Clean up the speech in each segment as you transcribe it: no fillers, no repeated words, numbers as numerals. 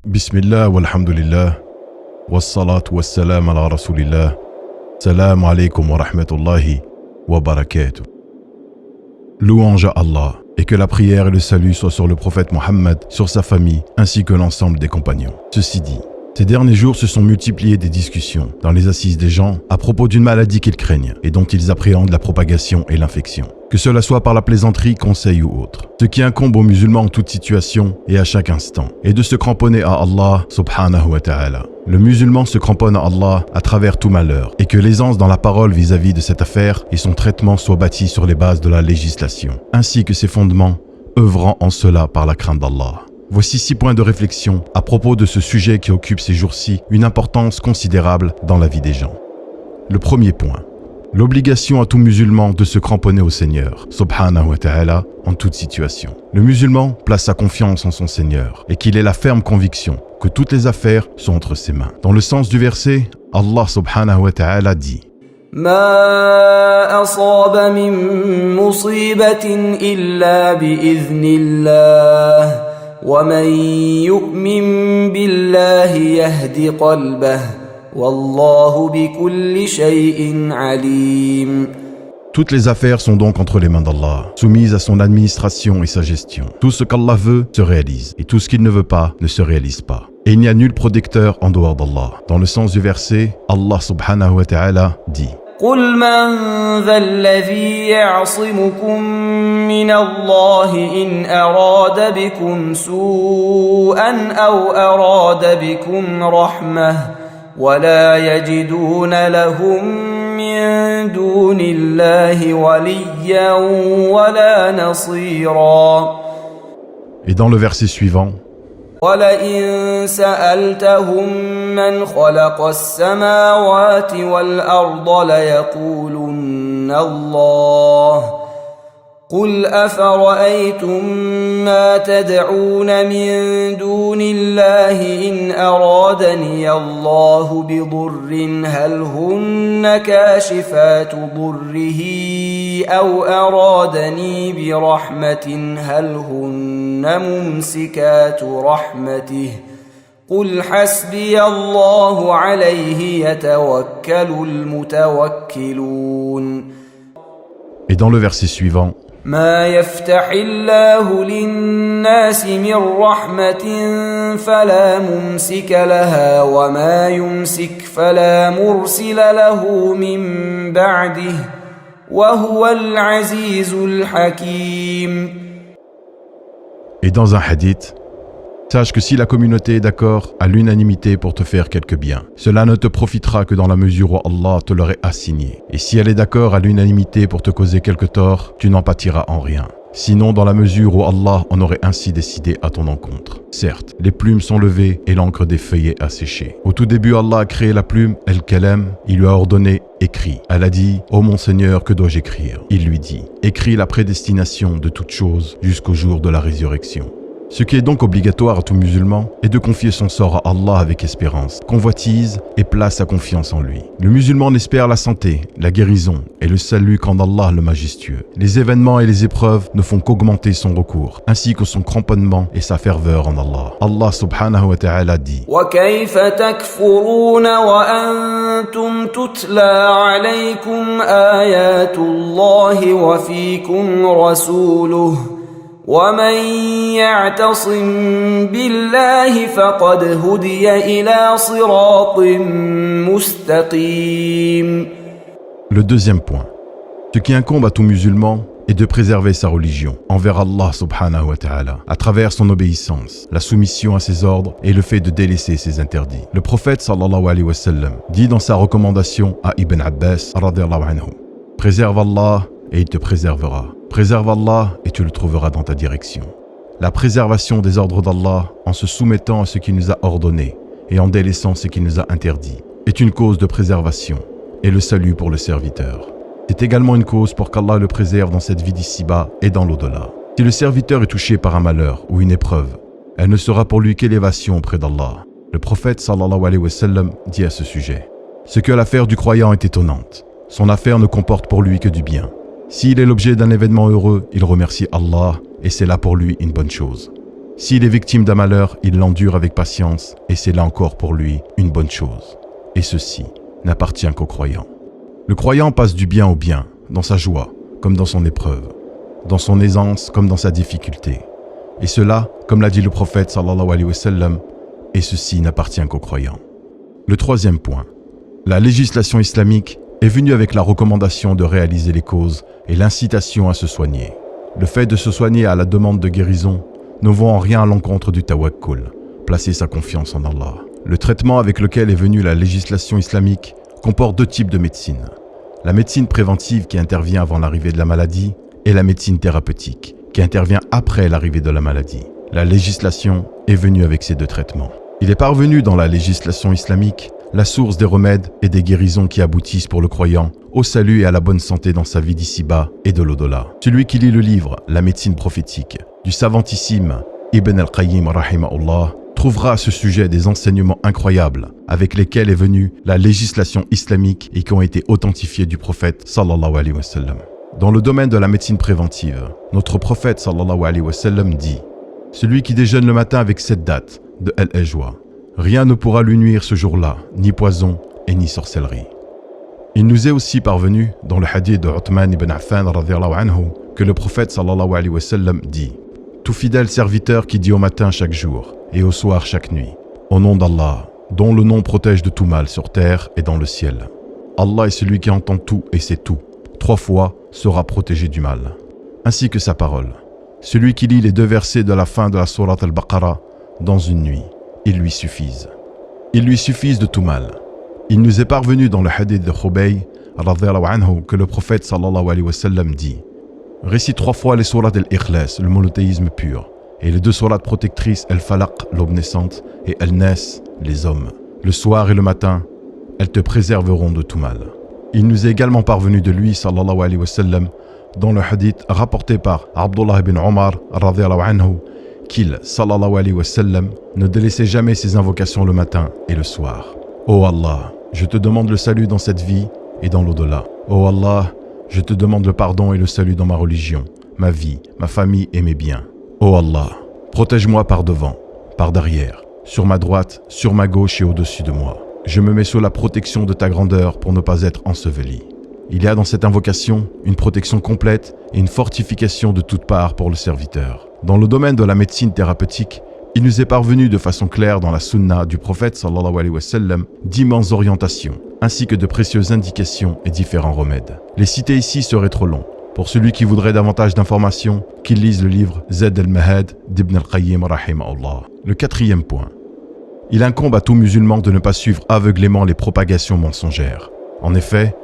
Bismillah walhamdulillah, wassalatu wassalam ala rasulillah, salam alaykum wa rahmatullahi wa barakatuh. Louange à Allah, et que la prière et le salut soient sur le prophète Mohammed, sur sa famille, ainsi que l'ensemble des compagnons. Ceci dit, ces derniers jours se sont multipliées des discussions dans les assises des gens à propos d'une maladie qu'ils craignent et dont ils appréhendent la propagation et l'infection. Que cela soit par la plaisanterie, conseil ou autre. Ce qui incombe aux musulmans en toute situation et à chaque instant est de se cramponner à Allah subhanahu wa ta'ala. Le musulman se cramponne à Allah à travers tout malheur et que l'aisance dans la parole vis-à-vis de cette affaire et son traitement soient bâtis sur les bases de la législation, ainsi que ses fondements, œuvrant en cela par la crainte d'Allah. Voici 6 points de réflexion à propos de ce sujet qui occupe ces jours-ci une importance considérable dans la vie des gens. Le premier point, l'obligation à tout musulman de se cramponner au Seigneur, subhanahu wa ta'ala, en toute situation. Le musulman place sa confiance en son Seigneur et qu'il ait la ferme conviction que toutes les affaires sont entre ses mains. Dans le sens du verset, Allah subhanahu wa ta'ala dit ما أصاب من مصيبة إلا بإذن الله ومن يؤمن بالله يهد قلبه والله بكل شيء عليم. Toutes les affaires sont donc entre les mains d'Allah, soumises à son administration et sa gestion. Tout ce qu'Allah veut se réalise, et tout ce qu'il ne veut pas ne se réalise pas. Et il n'y a nul protecteur en dehors d'Allah. Dans le sens du verset, Allah subhanahu wa ta'ala dit قل من ذا الذي يعصمكم من الله إن أراد بكم سوءا أو أراد بكم رحمة ولا يجدون لهم من دون الله وليا ولا نصيرا. Et dans le verset suivant, وَلَئِن سَأَلْتَهُم مَّنْ خَلَقَ السَّمَاوَاتِ وَالْأَرْضَ لَيَقُولُنَّ اللَّهُ قُلْ أَفَرَأَيْتُم مَّا تَدْعُونَ مِن دُونِ اللَّهِ إِنْ أَرَادَنِيَ اللَّهُ بِضُرٍّ هَلْ هُنَّ كَاشِفَاتُ ضُرِّهِ أَوْ أَرَادَنِي بِرَحْمَةٍ هَلْ هُنَّ مُمْسِكَاتُ رَحْمَتِهِ قُلْ حَسْبِيَ اللَّهُ عَلَيْهِ يَتَوَكَّلُ الْمُتَوَكِّلُونَ. Et dans le verset suivant, ما يفتح الله للناس من رحمة فلا ممسك لها وما يمسك فلا مرسل له من بعده وهو العزيز الحكيم. Et dans un hadith, sache que si la communauté est d'accord à l'unanimité pour te faire quelque bien, cela ne te profitera que dans la mesure où Allah te l'aurait assigné. Et si elle est d'accord à l'unanimité pour te causer quelque tort, tu n'en pâtiras en rien. Sinon, dans la mesure où Allah en aurait ainsi décidé à ton encontre. Certes, les plumes sont levées et l'encre des feuillets a séché. Au tout début, Allah a créé la plume, El-Kalem, il lui a ordonné « Écris ». Elle a dit « Ô mon Seigneur, que dois-je écrire ?» Il lui dit « Écris la prédestination de toutes choses jusqu'au jour de la résurrection ». Ce qui est donc obligatoire à tout musulman est de confier son sort à Allah avec espérance, convoitise et place sa confiance en lui. Le musulman espère la santé, la guérison et le salut qu'en Allah le majestueux. Les événements et les épreuves ne font qu'augmenter son recours, ainsi que son cramponnement et sa ferveur en Allah. Allah subhanahu wa ta'ala dit وَكَيْفَ تَكْفُرُونَ وَأَنْتُمْ تُتْلَى عَلَيْكُمْ آيَاتُ اللَّهِ وَفِيكُمْ رَسُولُهُ ومن يعتصم بالله فقد هدي إلى صراط مستقيم. Le deuxième point, ce qui incombe à tout musulman est de préserver sa religion envers Allah subhanahu wa ta'ala à travers son obéissance, la soumission à ses ordres et le fait de délaisser ses interdits. Le prophète sallallahu alayhi wa sallam dit dans sa recommandation à Ibn Abbas radiyallahu anhu: préserve Allah et il te préservera. Préserve Allah et tu le trouveras dans ta direction. La préservation des ordres d'Allah en se soumettant à ce qu'il nous a ordonné et en délaissant ce qu'il nous a interdit est une cause de préservation et le salut pour le serviteur. C'est également une cause pour qu'Allah le préserve dans cette vie d'ici-bas et dans l'au-delà. Si le serviteur est touché par un malheur ou une épreuve, elle ne sera pour lui qu'élévation auprès d'Allah. Le prophète sallallahu alayhi wa sallam dit à ce sujet: ce que l'affaire du croyant est étonnante, son affaire ne comporte pour lui que du bien. S'il est l'objet d'un événement heureux, il remercie Allah et c'est là pour lui une bonne chose. S'il est victime d'un malheur, il l'endure avec patience et c'est là encore pour lui une bonne chose. Et ceci n'appartient qu'aux croyants. Le croyant passe du bien au bien, dans sa joie comme dans son épreuve, dans son aisance comme dans sa difficulté. Et cela, comme l'a dit le prophète sallallahu alayhi wa sallam, et ceci n'appartient qu'aux croyants. Le troisième point, la législation islamique est venue avec la recommandation de réaliser les causes et l'incitation à se soigner. Le fait de se soigner à la demande de guérison ne va en rien à l'encontre du tawakkul, placer sa confiance en Allah. Le traitement avec lequel est venue la législation islamique comporte deux types de médecine. La médecine préventive qui intervient avant l'arrivée de la maladie et la médecine thérapeutique qui intervient après l'arrivée de la maladie. La législation est venue avec ces deux traitements. Il est parvenu dans la législation islamique la source des remèdes et des guérisons qui aboutissent pour le croyant au salut et à la bonne santé dans sa vie d'ici-bas et de l'au-delà. Celui qui lit le livre « La médecine prophétique » du savantissime Ibn al-Qayyim rahimahullah trouvera à ce sujet des enseignements incroyables avec lesquels est venue la législation islamique et qui ont été authentifiés du prophète sallallahu alayhi wa sallam. Dans le domaine de la médecine préventive, notre prophète sallallahu alayhi wa sallam dit « Celui qui déjeune le matin avec cette date de Al-Ajwa, rien ne pourra lui nuire ce jour-là, ni poison et ni sorcellerie. » Il nous est aussi parvenu, dans le hadith de Uthman ibn Affan radhiyallahu anhu, que le prophète sallallahu alayhi wa sallam dit « Tout fidèle serviteur qui dit au matin chaque jour et au soir chaque nuit, au nom d'Allah, dont le nom protège de tout mal sur terre et dans le ciel. Allah est celui qui entend tout et sait tout. 3 fois sera protégé du mal. » Ainsi que sa parole. Celui qui lit les 2 versets de la fin de la sourate al-Baqarah dans une nuit, ils lui suffisent. Ils lui suffisent de tout mal. Il nous est parvenu dans le hadith de Khubay radhiyallahu anhu que le prophète sallallahu alayhi wa sallam dit « Récite 3 fois les sourates al-Ikhlas, le monothéisme pur, et les 2 sourates protectrices al-Falaq, l'aube naissante, et al-Nas, les hommes. Le soir et le matin, elles te préserveront de tout mal. » Il nous est également parvenu de lui sallallahu alayhi wa sallam dans le hadith rapporté par Abdullah ibn Omar radhiyallahu anhu qu'il sallallahu alayhi wa sallam ne délaissait jamais ses invocations le matin et le soir. Ô Allah, je te demande le salut dans cette vie et dans l'au-delà. Ô Allah, je te demande le pardon et le salut dans ma religion, ma vie, ma famille et mes biens. Ô Allah, protège-moi par devant, par derrière, sur ma droite, sur ma gauche et au-dessus de moi. Je me mets sous la protection de ta grandeur pour ne pas être enseveli. Il y a dans cette invocation une protection complète et une fortification de toutes parts pour le serviteur. Dans le domaine de la médecine thérapeutique, il nous est parvenu de façon claire dans la sunna du prophète sallallahu alayhi wa sallam d'immenses orientations, ainsi que de précieuses indications et différents remèdes. Les citer ici serait trop long. Pour celui qui voudrait davantage d'informations, qu'il lise le livre Zad al-Mahad d'Ibn al-Qayyim rahimahullah. Le 4e point. Il incombe à tout musulman de ne pas suivre aveuglément les propagations mensongères. En effet,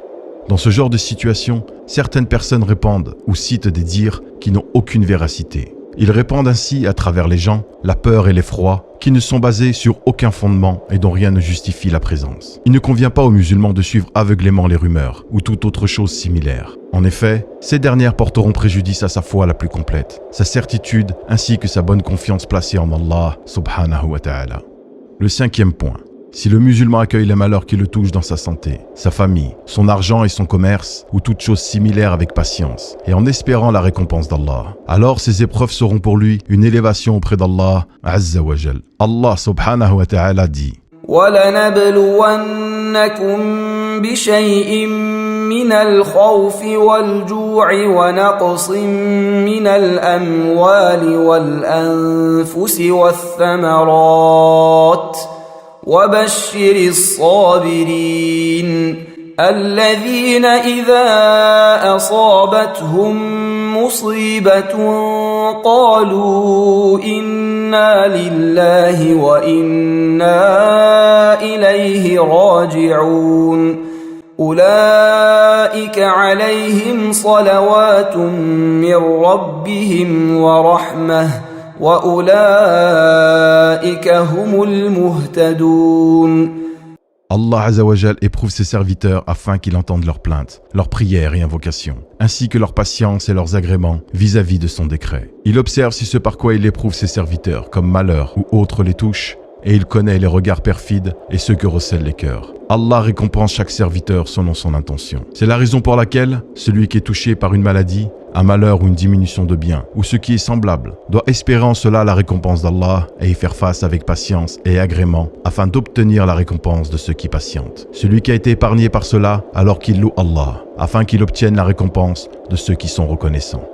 dans ce genre de situation, certaines personnes répandent ou citent des dires qui n'ont aucune véracité. Ils répandent ainsi à travers les gens la peur et l'effroi qui ne sont basés sur aucun fondement et dont rien ne justifie la présence. Il ne convient pas aux musulmans de suivre aveuglément les rumeurs ou toute autre chose similaire. En effet, ces dernières porteront préjudice à sa foi la plus complète, sa certitude ainsi que sa bonne confiance placée en Allah subhanahu wa ta'ala. Le 5e point. Si le musulman accueille les malheurs qui le touchent dans sa santé, sa famille, son argent et son commerce, ou toute chose similaire avec patience, et en espérant la récompense d'Allah, alors ces épreuves seront pour lui une élévation auprès d'Allah Azza wa Jal. Allah subhanahu wa ta'ala dit وَلَنَبْلُوَنَّكُمْ بِشَيْءٍ مِّنَ الْخَوْفِ وَالْجُوعِ وَنَقْصٍ مِّنَ الْأَمْوَالِ وَالْأَنفُسِ وَالثَّمَرَاتِ وَبَشِّرِ الصَّابِرِينَ الَّذِينَ إِذَا أَصَابَتْهُم مُّصِيبَةٌ قَالُوا إِنَّا لِلَّهِ وَإِنَّا إِلَيْهِ راجعون أولئك عليهم صلوات من ربهم ورحمة وأولئك هم المهتدون. Allah Azza wa Jal éprouve ses serviteurs afin qu'ils entendent leurs plaintes, leurs prières et invocations, ainsi que leur patience et leurs agréments vis-à-vis de son décret. Il observe si ce par quoi il éprouve ses serviteurs, comme malheur ou autre les touche, et il connaît les regards perfides et ceux que recèlent les cœurs. Allah récompense chaque serviteur selon son intention. C'est la raison pour laquelle celui qui est touché par une maladie, un malheur ou une diminution de biens, ou ce qui est semblable, doit espérer en cela la récompense d'Allah et y faire face avec patience et agrément afin d'obtenir la récompense de ceux qui patientent. Celui qui a été épargné par cela, alors qu'il loue Allah, afin qu'il obtienne la récompense de ceux qui sont reconnaissants.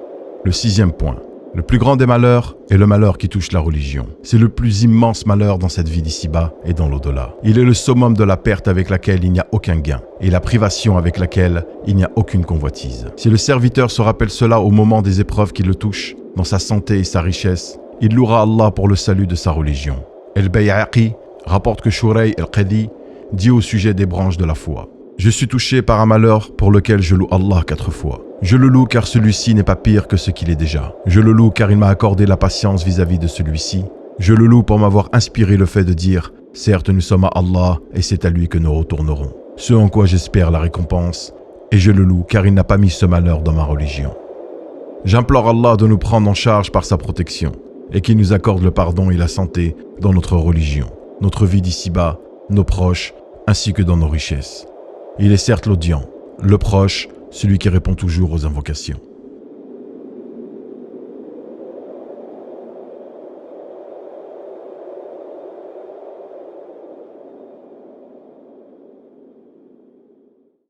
Le 6e point. Le plus grand des malheurs est le malheur qui touche la religion. C'est le plus immense malheur dans cette vie d'ici-bas et dans l'au-delà. Il est le summum de la perte avec laquelle il n'y a aucun gain et la privation avec laquelle il n'y a aucune convoitise. Si le serviteur se rappelle cela au moment des épreuves qui le touchent, dans sa santé et sa richesse, il louera Allah pour le salut de sa religion. El-Bayhaqi rapporte que Shurayh el-Qadi dit au sujet des branches de la foi: je suis touché par un malheur pour lequel je loue Allah 4 fois. Je le loue car celui-ci n'est pas pire que ce qu'il est déjà. Je le loue car il m'a accordé la patience vis-à-vis de celui-ci. Je le loue pour m'avoir inspiré le fait de dire « Certes, nous sommes à Allah et c'est à lui que nous retournerons. » Ce en quoi j'espère la récompense. Et je le loue car il n'a pas mis ce malheur dans ma religion. J'implore Allah de nous prendre en charge par sa protection et qu'il nous accorde le pardon et la santé dans notre religion, notre vie d'ici-bas, nos proches, ainsi que dans nos richesses. Il est certes l'audient, le proche, celui qui répond toujours aux invocations.